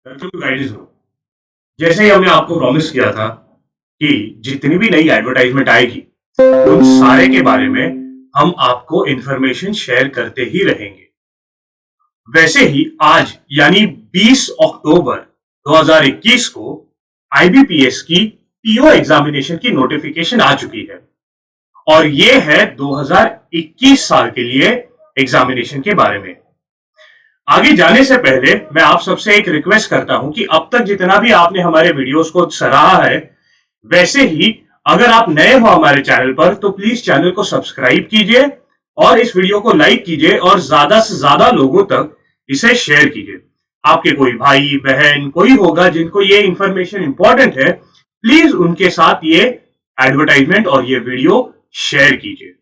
Welcome to guidance group. जैसे ही हमने आपको प्रॉमिस किया था कि जितनी भी नई एडवर्टाइजमेंट आएगी उन सारे के बारे में हम आपको इंफॉर्मेशन शेयर करते ही रहेंगे। वैसे ही आज यानी 20 अक्टूबर 2021 को आईबीपीएस की पीओ एग्जामिनेशन की नोटिफिकेशन आ चुकी है और ये है 2021 साल के लिए एग्जामिनेशन के बारे में। आगे जाने से पहले मैं आप सबसे एक रिक्वेस्ट करता हूं कि अब तक जितना भी आपने हमारे वीडियोस को सराहा है, वैसे ही अगर आप नए हो हमारे चैनल पर तो प्लीज चैनल को सब्सक्राइब कीजिए और इस वीडियो को लाइक कीजिए और ज्यादा से ज्यादा लोगों तक इसे शेयर कीजिए। आपके कोई भाई बहन कोई होगा जिनको ये इंफॉर्मेशन इंपॉर्टेंट है, प्लीज उनके साथ ये एडवर्टाइजमेंट और ये वीडियो शेयर कीजिए।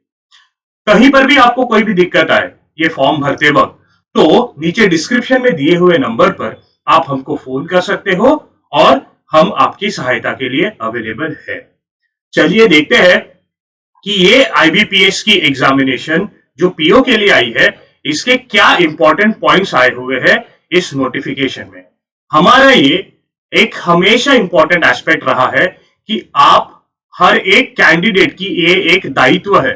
कहीं पर भी आपको कोई भी दिक्कत आए ये फॉर्म भरते वक्त, तो नीचे डिस्क्रिप्शन में दिए हुए नंबर पर आप हमको फोन कर सकते हो और हम आपकी सहायता के लिए अवेलेबल है। चलिए देखते हैं कि ये आईबीपीएस की एग्जामिनेशन जो पीओ के लिए आई है, इसके क्या इंपॉर्टेंट पॉइंट्स आए हुए हैं इस नोटिफिकेशन में। हमारा ये एक हमेशा इंपॉर्टेंट एस्पेक्ट रहा है कि आप हर एक कैंडिडेट की ये एक दायित्व है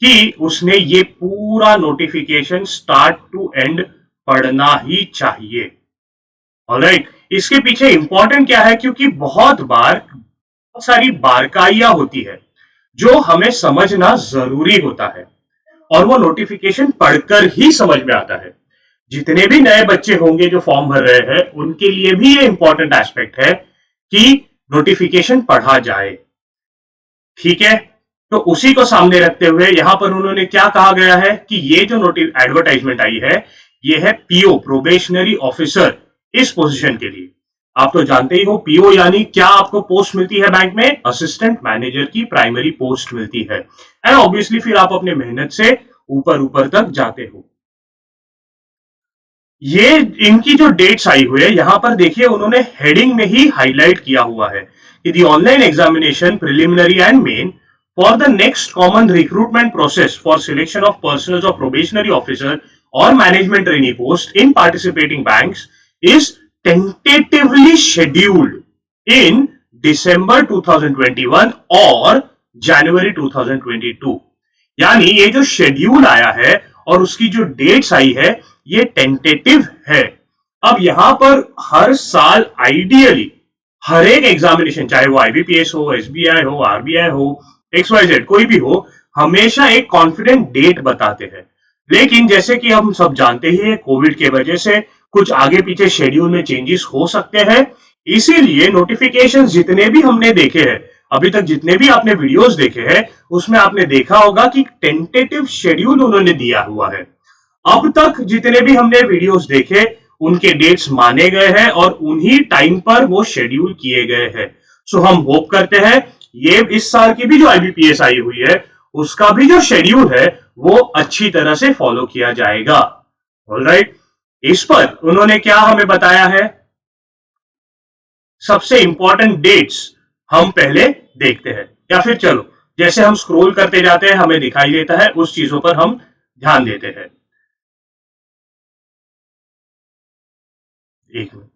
कि उसने ये पूरा नोटिफिकेशन स्टार्ट टू एंड पढ़ना ही चाहिए। ऑलराइट, इसके पीछे इंपॉर्टेंट क्या है, क्योंकि बहुत सारी बारकाइयां होती है जो हमें समझना जरूरी होता है और वो नोटिफिकेशन पढ़कर ही समझ में आता है। जितने भी नए बच्चे होंगे जो फॉर्म भर रहे हैं उनके लिए भी ये इंपॉर्टेंट एस्पेक्ट है कि नोटिफिकेशन पढ़ा जाए। ठीक है, तो उसी को सामने रखते हुए यहां पर उन्होंने क्या कहा गया है कि ये जो एडवर्टाइजमेंट आई है ये है पीओ प्रोबेशनरी ऑफिसर इस पोजीशन के लिए। आप तो जानते ही हो पीओ यानी क्या आपको पोस्ट मिलती है बैंक में, असिस्टेंट मैनेजर की प्राइमरी पोस्ट मिलती है एंड ऑब्वियसली फिर आप अपने मेहनत से ऊपर ऊपर तक जाते हो। ये इनकी जो डेट्स आई हुई है यहां पर देखिए उन्होंने हेडिंग में ही हाईलाइट किया हुआ है कि the online examination preliminary and main for the next common recruitment process for selection of personnel of probationary officer or management trainee post in participating banks is tentatively scheduled in December 2021 और January 2022। यानी ये जो schedule आया है और उसकी जो dates I है ये टेंटेटिव है। अब यहां पर हर साल आइडियली हर एक एग्जामिनेशन, चाहे वो आईबीपीएस हो, एसबीआई हो, आरबीआई हो, XYZ कोई भी हो, हमेशा एक कॉन्फिडेंट डेट बताते हैं। लेकिन जैसे कि हम सब जानते ही है कोविड के वजह से कुछ आगे पीछे शेड्यूल में चेंजेस हो सकते हैं, इसीलिए नोटिफिकेशंस जितने भी हमने देखे हैं अभी तक, जितने भी आपने वीडियोस देखे हैं उसमें आपने देखा होगा कि टेंटेटिव शेड्यूल उन्होंने दिया हुआ है। अब तक जितने भी हमने वीडियोस देखे उनके डेट्स माने गए हैं और उन्हीं टाइम पर वो शेड्यूल किए गए हैं। सो हम होप करते हैं ये इस साल की भी जो आईबीपीएस आई हुई है उसका भी जो शेड्यूल है वो अच्छी तरह से फॉलो किया जाएगा। ऑलराइट, इस पर उन्होंने क्या हमें बताया है, सबसे इंपॉर्टेंट डेट्स हम पहले देखते हैं, या फिर चलो जैसे हम स्क्रॉल करते जाते हैं हमें दिखाई देता है उस चीजों पर हम ध्यान देते हैं। एक मिनट।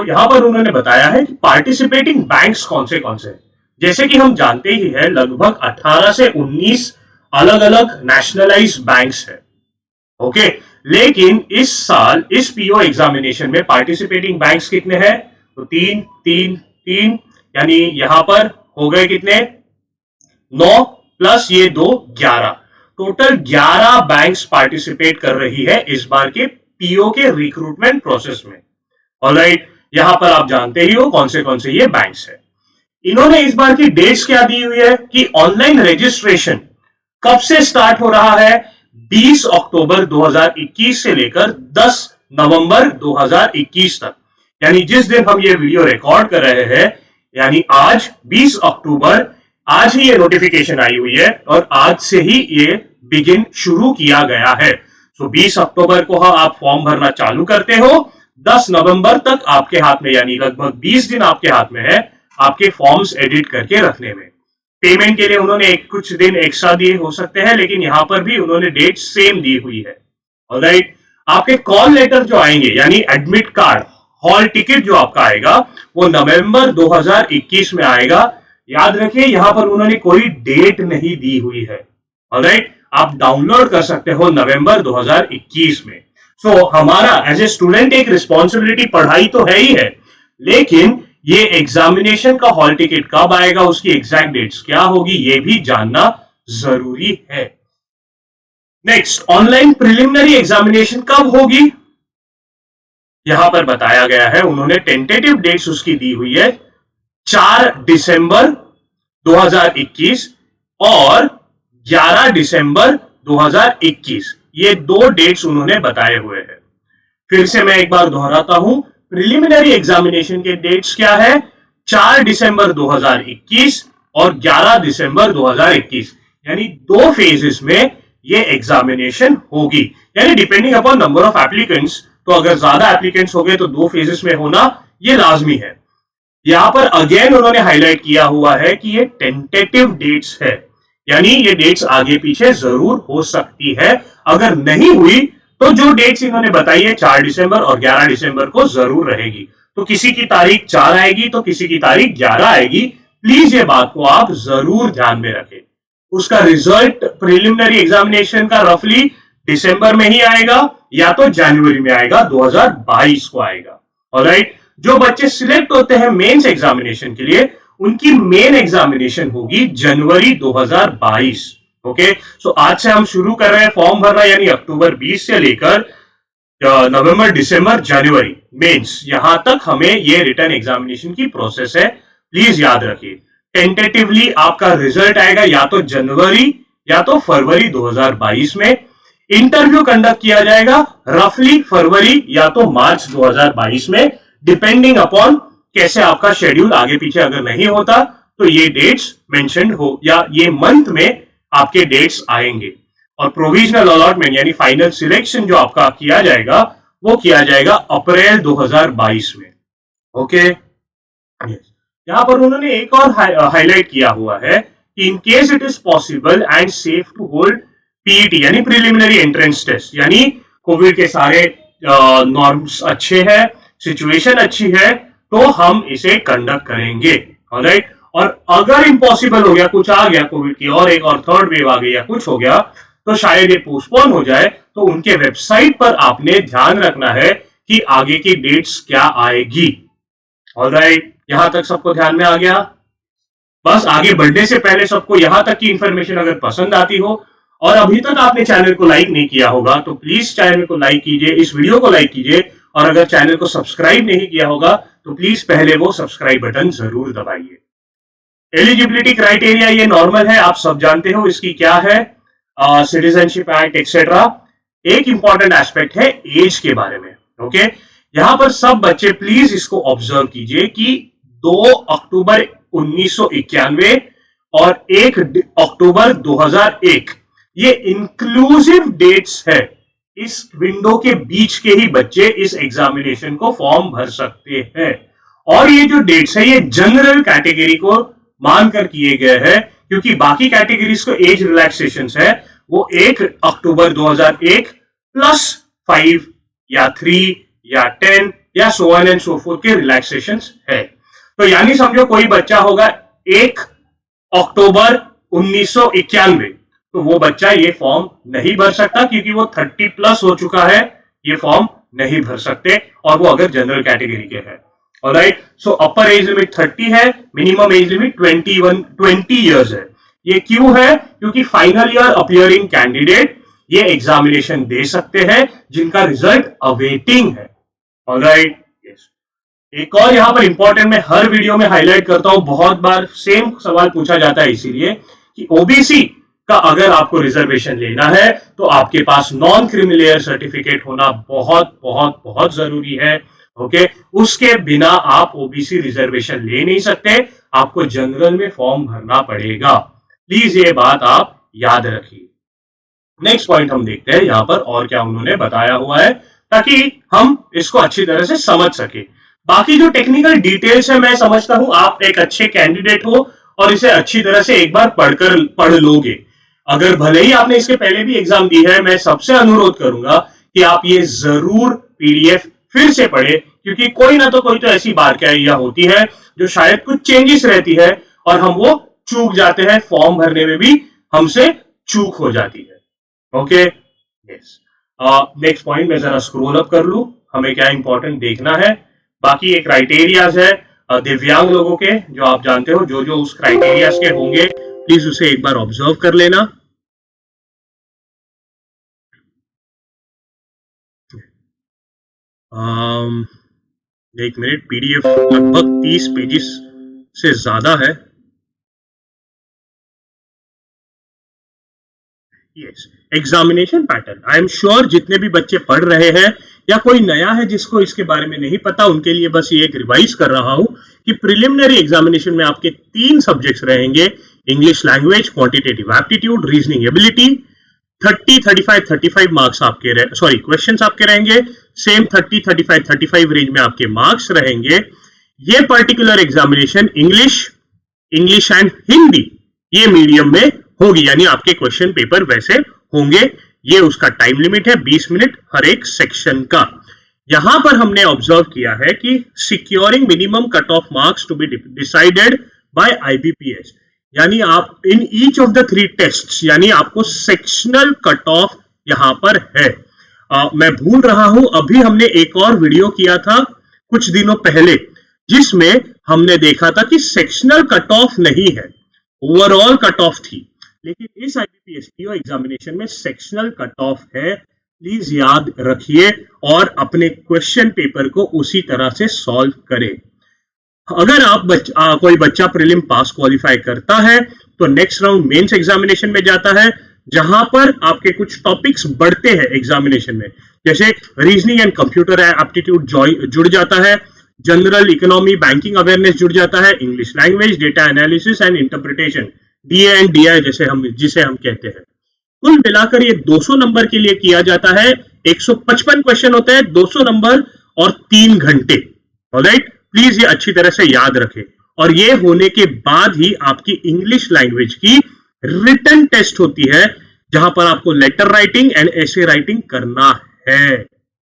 यहां पर उन्होंने बताया है कि पार्टिसिपेटिंग बैंक्स कौन से हैं। जैसे कि हम जानते ही है लगभग 18 से 19 अलग अलग नेशनलाइज बैंक्स है। ओके, लेकिन इस साल इस पीओ एग्जामिनेशन में पार्टिसिपेटिंग बैंक्स कितने हैं, तो तीन तीन तीन, यानी यहां पर हो गए कितने, 9 प्लस ये 2, 11, टोटल 11 बैंक्स पार्टिसिपेट कर रही है इस बार के पीओ के रिक्रूटमेंट प्रोसेस में। ऑलराइट, यहां पर आप जानते ही हो कौन से ये बैंक्स है। इन्होंने इस बार की डेट्स क्या दी हुई है कि ऑनलाइन रजिस्ट्रेशन कब से स्टार्ट हो रहा है, 20 अक्टूबर 2021 से लेकर 10 नवंबर 2021 तक। यानी जिस दिन हम ये वीडियो रिकॉर्ड कर रहे हैं यानी आज 20 अक्टूबर, आज ही ये नोटिफिकेशन आई हुई है और आज से ही ये बिगिन शुरू किया गया है। तो 20 अक्टूबर को आप फॉर्म भरना चालू करते हो, 10 नवंबर तक आपके हाथ में, यानी लगभग 20 दिन आपके हाथ में है आपके फॉर्म्स एडिट करके रखने में। पेमेंट के लिए उन्होंने कुछ दिन एक्स्ट्रा दिए हो सकते हैं, लेकिन यहां पर भी उन्होंने डेट सेम दी हुई है। ऑलराइट, आपके कॉल लेटर जो आएंगे यानी एडमिट कार्ड, हॉल टिकट जो आपका आएगा वो नवंबर 2021 में आएगा। याद रखिए यहां पर उन्होंने कोई डेट नहीं दी हुई है। ऑलराइट, आप डाउनलोड कर सकते हो नवंबर 2021 में। सो हमारा एज ए स्टूडेंट एक रिस्पॉन्सिबिलिटी पढ़ाई तो है ही है, लेकिन ये एग्जामिनेशन का हॉल टिकट कब आएगा, उसकी एग्जैक्ट डेट्स क्या होगी, ये भी जानना जरूरी है। नेक्स्ट, ऑनलाइन प्रिलिमिनरी एग्जामिनेशन कब होगी, यहां पर बताया गया है, उन्होंने टेंटेटिव डेट्स उसकी दी हुई है 4 दिसंबर 2021 और 11 दिसंबर 2021। ये दो डेट्स उन्होंने बताए हुए हैं। फिर से मैं एक बार दोहराता हूं, प्रिलिमिनरी एग्जामिनेशन के डेट्स क्या है, 4 दिसंबर 2021 और 11 दिसंबर 2021, यानी दो फेजेस में ये एग्जामिनेशन होगी। यानी depending upon number of applicants, तो अगर ज्यादा एप्लीकेंट्स हो गए तो दो फेजेस में होना ये लाजमी है। यहां पर अगेन उन्होंने हाईलाइट किया हुआ है कि ये टेंटेटिव डेट्स है, यानी ये डेट्स आगे पीछे जरूर हो सकती है। अगर नहीं हुई तो जो डेट्स इन्होंने बताई है 4 दिसंबर और 11 दिसंबर को जरूर रहेगी। तो किसी की तारीख 4 आएगी तो किसी की तारीख 11 आएगी। प्लीज ये बात को आप जरूर ध्यान में रखें। उसका रिजल्ट प्रिलिमिनरी एग्जामिनेशन का रफली दिसंबर में ही आएगा या तो जनवरी में आएगा, 2022 को आएगा। ऑलराइट, जो बच्चे सिलेक्ट होते हैं मेंस एग्जामिनेशन के लिए, उनकी मेन एग्जामिनेशन होगी जनवरी 2022। ओके, सो आज से हम शुरू कर रहे हैं फॉर्म भरना, यानी अक्टूबर 20 से लेकर नवंबर, दिसंबर, जनवरी मेंस, यहां तक हमें ये रिटर्न एग्जामिनेशन की प्रोसेस है। प्लीज याद रखिए, टेंटेटिवली आपका रिजल्ट आएगा या तो जनवरी या तो फरवरी 2022 में। इंटरव्यू कंडक्ट किया जाएगा रफली फरवरी या तो मार्च 2022 में, डिपेंडिंग अपॉन कैसे आपका शेड्यूल आगे पीछे अगर नहीं होता तो ये डेट्स मेंशन्ड हो या ये मंथ में आपके डेट्स आएंगे। और प्रोविजनल अलॉटमेंट यानी फाइनल सिलेक्शन जो आपका किया जाएगा वो किया जाएगा अप्रैल 2022 में। ओके, यहां पर उन्होंने एक और हाईलाइट किया हुआ है कि in case it is possible and safe to hold PET यानी प्रिलिमिनरी एंट्रेंस टेस्ट, यानी कोविड के सारे नॉर्म्स अच्छे हैं, सिचुएशन अच्छी है, तो हम इसे कंडक्ट करेंगे। ऑलराइट, और अगर इम्पॉसिबल हो गया, कुछ आ गया कोविड की और एक और थर्ड वेव आ गई या कुछ हो गया, तो शायद ये पोस्टपोन हो जाए, तो उनके वेबसाइट पर आपने ध्यान रखना है कि आगे की डेट्स क्या आएगी। ऑलराइट, यहां तक सबको ध्यान में आ गया। बस आगे बढ़ने से पहले सबको यहां तक की इंफॉर्मेशन अगर पसंद आती हो और अभी तक आपने चैनल को लाइक नहीं किया होगा तो प्लीज चैनल को लाइक कीजिए, इस वीडियो को लाइक कीजिए, और अगर चैनल को सब्सक्राइब नहीं किया होगा तो प्लीज पहले वो सब्सक्राइब बटन जरूर दबाइए। एलिजिबिलिटी क्राइटेरिया ये नॉर्मल है, आप सब जानते हो इसकी क्या है, सिटीजनशिप एक्ट एक्सेट्रा। एक इंपॉर्टेंट एस्पेक्ट है एज के बारे में। ओके, यहां पर सब बच्चे प्लीज इसको ऑब्जर्व कीजिए कि 2 अक्टूबर 1991 और 1 अक्टूबर 2001 ये इंक्लूसिव डेट्स है। इस विंडो के बीच के ही बच्चे इस एग्जामिनेशन को फॉर्म भर सकते हैं, और ये जो डेट्स है ये जनरल कैटेगरी को मानकर किए गए हैं, क्योंकि बाकी कैटेगरीज को एज रिलैक्सेशन है वो 1 अक्टूबर 2001 प्लस 5 या 3 या 10 या सो ऑन एंड सो फोर्थ के रिलैक्सेशन है। तो यानी समझो कोई बच्चा होगा 1 अक्टूबर 1991, तो वो बच्चा ये फॉर्म नहीं भर सकता क्योंकि वो 30 प्लस हो चुका है, ये फॉर्म नहीं भर सकते, और वो अगर जनरल कैटेगरी के हैं। ऑलराइट, सो अपर एज लिमिट 30 है, मिनिमम एज लिमिट 20 इयर्स है। ये क्यों है? क्योंकि फाइनल ईयर अपीयरिंग कैंडिडेट ये एग्जामिनेशन दे सकते हैं जिनका रिजल्ट अवेटिंग है। Alright, yes. एक और यहां पर इंपॉर्टेंट मैं हर वीडियो में हाईलाइट करता हूं, बहुत बार सेम सवाल पूछा जाता है, इसीलिए कि ओबीसी का अगर आपको रिजर्वेशन लेना है तो आपके पास नॉन क्रिमिलेयर सर्टिफिकेट होना बहुत बहुत बहुत जरूरी है। ओके, उसके बिना आप ओबीसी रिजर्वेशन ले नहीं सकते, आपको जनरल में फॉर्म भरना पड़ेगा। प्लीज ये बात आप याद रखिए। नेक्स्ट पॉइंट हम देखते हैं यहां पर और क्या उन्होंने बताया हुआ है, ताकि हम इसको अच्छी तरह से समझ सके। बाकी जो टेक्निकल डिटेल्स है मैं समझता हूं आप एक अच्छे कैंडिडेट हो और इसे अच्छी तरह से एक बार पढ़ लोगे। अगर भले ही आपने इसके पहले भी एग्जाम दी है, मैं सबसे अनुरोध करूंगा कि आप ये जरूर पीडीएफ फिर से पढ़े, क्योंकि कोई ना तो कोई तो ऐसी बारीकियां होती है जो शायद कुछ चेंजेस रहती है और हम वो चूक जाते हैं, फॉर्म भरने में भी हमसे चूक हो जाती है। Okay, yes. नेक्स्ट पॉइंट में जरा स्क्रॉल अप कर लू, हमें क्या इंपॉर्टेंट देखना है। बाकी एक क्राइटेरियाज है दिव्यांग लोगों के, जो आप जानते हो, जो जो उस क्राइटेरियाज के होंगे प्लीज उसे एक बार ऑब्जर्व कर लेना। एक मिनट, पीडीएफ लगभग 30 पेजेस से ज्यादा है। Yes, examination pattern, I am sure जितने भी बच्चे पढ़ रहे हैं या कोई नया है जिसको इसके बारे में नहीं पता, उनके लिए बस ये एक रिवाइज कर रहा हूं कि प्रिलिमिनरी एग्जामिनेशन में आपके 3 सब्जेक्ट्स रहेंगे, English language, quantitative aptitude, reasoning ability. 35 marks आपके सॉरी क्वेश्चंस आपके रहेंगे, सेम 35 रेंज में आपके मार्क्स रहेंगे। ये particular examination English and Hindi ये मीडियम में होगी, यानी आपके क्वेश्चन पेपर वैसे होंगे। ये उसका टाइम लिमिट है 20 मिनट हर एक सेक्शन का। यहां पर हमने ऑब्जर्व किया है कि securing minimum cut off marks to be decided by IBPS, यानी आप in each of the 3 tests, यानी आपको सेक्शनल कट ऑफ यहां पर है। मैं भूल रहा हूं, अभी हमने एक और वीडियो किया था कुछ दिनों पहले जिसमें हमने देखा था कि सेक्शनल कट ऑफ नहीं है, ओवरऑल कट ऑफ थी, लेकिन इस आईबीपीएस पीओ एग्जामिनेशन में सेक्शनल कट ऑफ है। प्लीज याद रखिए और अपने क्वेश्चन पेपर को उसी तरह से सॉल्व करें। अगर आप कोई बच्चा प्रीलिम पास क्वालिफाई करता है तो नेक्स्ट राउंड मेंस एग्जामिनेशन में जाता है, जहां पर आपके कुछ टॉपिक्स बढ़ते हैं एग्जामिनेशन में, जैसे रीजनिंग एंड कंप्यूटर एप्टीट्यूड जुड़ जाता है, जनरल इकोनॉमी बैंकिंग अवेयरनेस जुड़ जाता है, English language, data analysis and interpretation, DA and DI जिसे हम कहते हैं। कुल मिलाकर ये 200 नंबर के लिए किया जाता है, 155 क्वेश्चन होते हैं, 200 नंबर और 3 घंटे। ऑलराइट, प्लीज ये अच्छी तरह से याद रखें। और ये होने के बाद ही आपकी इंग्लिश लैंग्वेज की रिटन टेस्ट होती है, जहां पर आपको letter writing and essay writing करना है।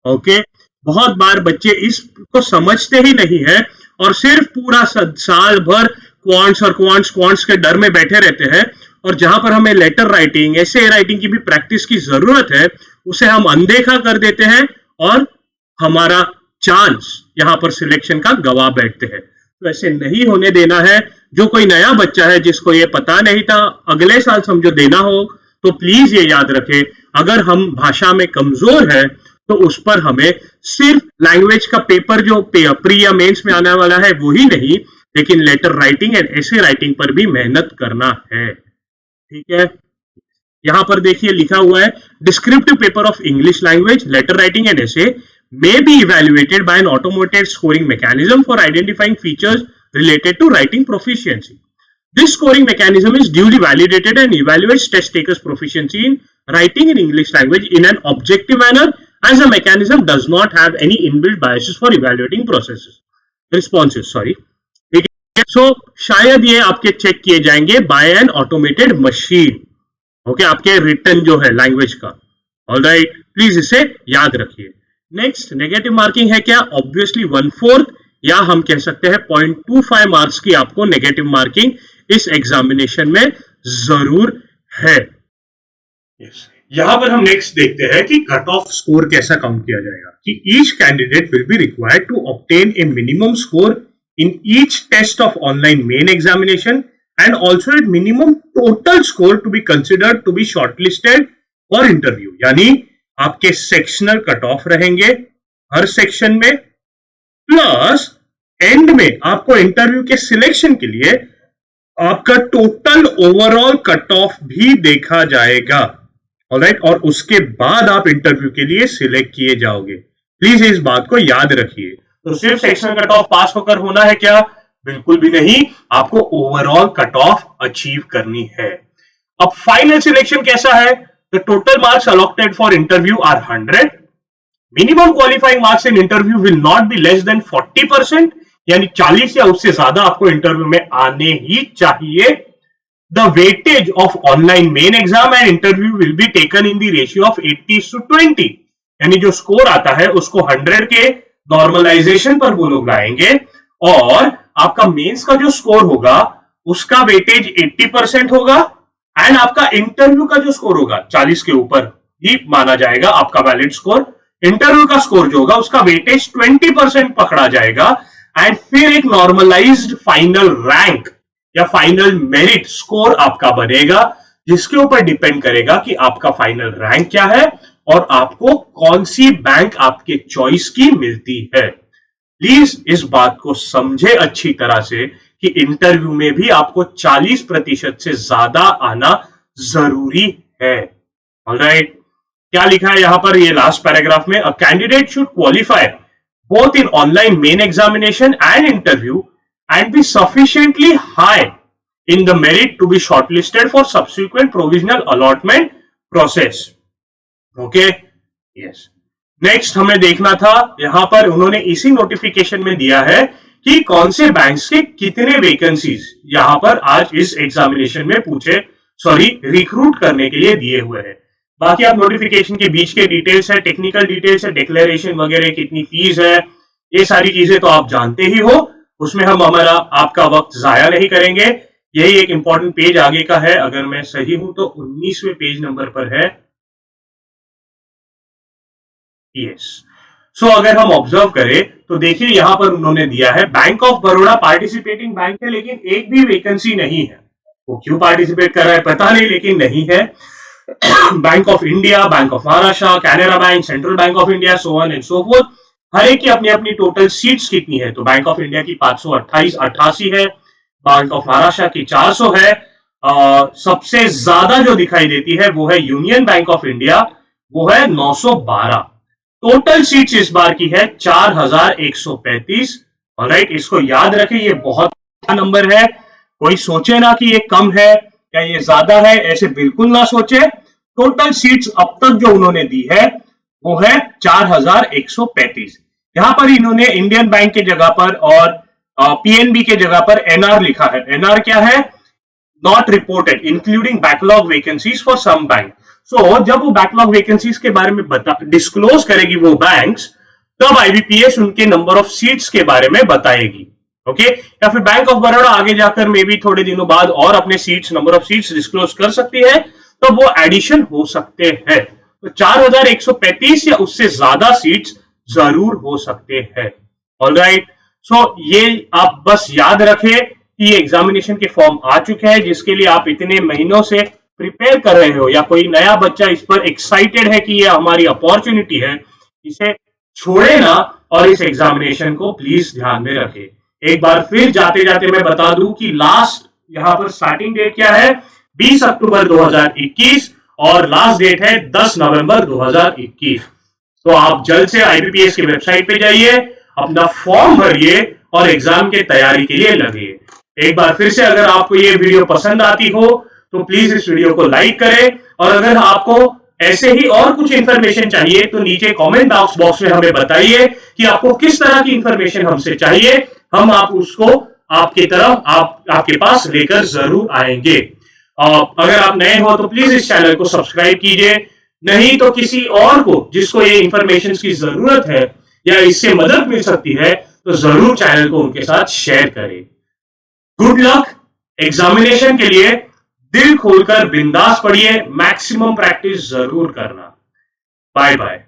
ओके, बहुत बार बच्चे इसको समझते ही नहीं है और सिर्फ पूरा साल भर क्वांट्स के डर में बैठे रहते हैं, और जहां पर हमें लेटर राइटिंग, एसे राइटिंग की भी प्रैक्टिस की जरूरत है, उसे हम अनदेखा कर देते हैं और हमारा चांस यहां पर सिलेक्शन का गवा बैठते हैं। तो ऐसे नहीं होने देना है। जो कोई नया बच्चा है जिसको ये पता नहीं था, अगले साल समझो देना हो, तो प्लीज ये याद रखें, अगर हम भाषा में कमजोर है तो उस पर हमें सिर्फ लैंग्वेज का पेपर जो प्री या मेंस में आने वाला है वही नहीं, लेकिन letter writing and essay writing पर भी मेहनत करना है। ठीक है, यहां पर देखिए लिखा हुआ है, descriptive paper of English language, letter writing and essay may be evaluated by an automated scoring mechanism for identifying features related to writing proficiency. This scoring mechanism is duly validated and evaluates test takers' proficiency in writing in English language in an objective manner, as the mechanism does not have any inbuilt biases for evaluating responses. So शायद ये आपके check किए जाएंगे by an automated machine. Okay, आपके written जो है language का। Alright, please इसे याद रखिए। नेक्स्ट, नेगेटिव मार्किंग है क्या? ऑब्वियसली 1/4 या हम कह सकते हैं 0.25 मार्क्स की आपको नेगेटिव मार्किंग इस एग्जामिनेशन में जरूर है। यहां पर हम नेक्स्ट देखते हैं कि कट ऑफ स्कोर कैसा काउंट किया जाएगा। कि each candidate will be required to obtain a minimum score in each test of online main examination and also at minimum total score to be considered to be shortlisted for interview. यानी आपके sectional cut off रहेंगे हर section में, plus end में आपको interview के selection के लिए आपका टोटल ओवरऑल कट ऑफ भी देखा जाएगा। ऑलराइट, और उसके बाद आप इंटरव्यू के लिए सिलेक्ट किए जाओगे। प्लीज इस बात को याद रखिए। तो सिर्फ सेक्शनल कट ऑफ पास होकर होना है क्या? बिल्कुल भी नहीं, आपको ओवरऑल कट ऑफ अचीव करनी है। अब फाइनल सिलेक्शन कैसा है? The total marks allotted for interview are 100. Minimum qualifying marks in interview will not be less than 40%, यानी 40 या उससे ज्यादा आपको इंटरव्यू में आने ही चाहिए। The weightage of online main exam and interview will be taken in the ratio of 80:20. यानी जो स्कोर आता है उसको 100 के नॉर्मलाइजेशन पर वो लोग लाएंगे और आपका मेंस का जो स्कोर होगा उसका वेटेज 80% होगा एंड आपका इंटरव्यू का जो स्कोर होगा 40 के ऊपर ही माना जाएगा आपका वैलिड स्कोर। इंटरव्यू का स्कोर जो होगा उसका वेटेज 20% पकड़ा जाएगा एंड फिर एक नॉर्मलाइज्ड फाइनल रैंक या फाइनल मेरिट स्कोर आपका बनेगा जिसके ऊपर डिपेंड करेगा कि आपका फाइनल रैंक क्या है और आपको कौन सी बैंक आपके चॉइस की मिलती है। प्लीज इस बात को समझे अच्छी तरह से कि इंटरव्यू में भी आपको 40% से ज्यादा आना जरूरी है। ऑलराइट, क्या लिखा है यहां पर ये लास्ट पैराग्राफ में, a candidate should qualify both in online main examination and interview and be sufficiently high in the merit to be shortlisted for subsequent provisional allotment process. Okay? Yes. Next हमें देखना था, यहां पर उन्होंने इसी notification में दिया है कि कौन से बैंक्स के कितने वैकेंसीज यहां पर आज इस एग्जामिनेशन में रिक्रूट करने के लिए दिए हुए हैं। बाकी आप नोटिफिकेशन के बीच के डिटेल्स है, टेक्निकल डिटेल्स है, डिक्लेरेशन वगैरह, कितनी फीस है, ये सारी चीजें तो आप जानते ही हो, उसमें हम हमारा आपका वक्त जाया नहीं करेंगे। यही एक इंपॉर्टेंट पेज आगे का है, अगर मैं सही हूं तो 19वें पेज नंबर पर है। यस, सो अगर हम ऑब्जर्व करें तो देखिए यहां पर उन्होंने दिया है bank of Baroda participating bank है लेकिन एक भी वैकेंसी नहीं है। वो क्यों पार्टिसिपेट कर रहा है पता नहीं, लेकिन नहीं है। Bank of India, bank of Maharashtra, Canara bank, central bank of India, so on and so forth, हर एक की अपनी अपनी टोटल सीट्स कितनी है, तो बैंक ऑफ इंडिया की 588 है, बैंक ऑफ महाराष्ट्र की 400 है, सबसे ज्यादा जो दिखाई देती है वो है यूनियन बैंक ऑफ इंडिया, वो है 912। टोटल सीट्स इस बार की है 4135। ऑलराइट, इसको याद रखें, ये बहुत नंबर है। कोई सोचे ना कि ये कम है या ये ज्यादा है, ऐसे बिल्कुल ना सोचे। टोटल सीट्स अब तक जो उन्होंने दी है वो है 4135। यहां पर इन्होंने इंडियन बैंक के जगह पर और पीएनबी के जगह पर एनआर लिखा है। एनआर क्या है? Not reported including backlog vacancies for some bank. So जब वो बैकलॉग वैकेंसीज के बारे में डिस्क्लोज करेगी वो बैंक्स, तब आईबीपीएस उनके नंबर ऑफ सीट्स के बारे में बताएगी। ओके, या फिर बैंक ऑफ बड़ौदा आगे जाकर में भी थोड़े दिनों बाद और अपने seats, number of seats disclose कर सकती है, तो वो एडिशन हो सकते हैं। तो 4135 या उससे ज्यादा सीट्स जरूर हो सकते हैं। ऑलराइट, सो ये आप बस याद रखें कि ये एग्जामिनेशन के फॉर्म आ चुके हैं जिसके लिए आप इतने महीनों से प्रिपेयर कर रहे हो, या कोई नया बच्चा इस पर एक्साइटेड है कि ये हमारी अपॉर्चुनिटी है, इसे छोड़े ना और इस एग्जामिनेशन को प्लीज ध्यान में रखें। एक बार फिर जाते जाते मैं बता दूं कि लास्ट यहां पर स्टार्टिंग डेट क्या है, 20 अक्टूबर 2021 और लास्ट डेट है 10 नवंबर 2021। तो आप जल्द से आईबीपीएस की वेबसाइट पे जाइए, अपना फॉर्म भरिए और एग्जाम के तैयारी के लिए लगिए। एक बार फिर से अगर आपको ये वीडियो पसंद आती हो तो प्लीज इस वीडियो को लाइक करें, और अगर आपको ऐसे ही और कुछ इंफॉर्मेशन चाहिए तो नीचे कमेंट बॉक्स में हमें बताइए कि आपको किस तरह की इंफॉर्मेशन हमसे चाहिए। हम आप उसको आपकी तरफ आपके पास लेकर जरूर आएंगे। अगर आप नए हो तो प्लीज इस चैनल को सब्सक्राइब कीजिए, नहीं तो किसी और को जिसको ये इंफॉर्मेशन की जरूरत है या इससे मदद मिल सकती है तो जरूर चैनल को उनके साथ शेयर करें। गुड लक एग्जामिनेशन के लिए, दिल खोलकर बिंदास पढ़िए, मैक्सिमम प्रैक्टिस जरूर करना। Bye bye.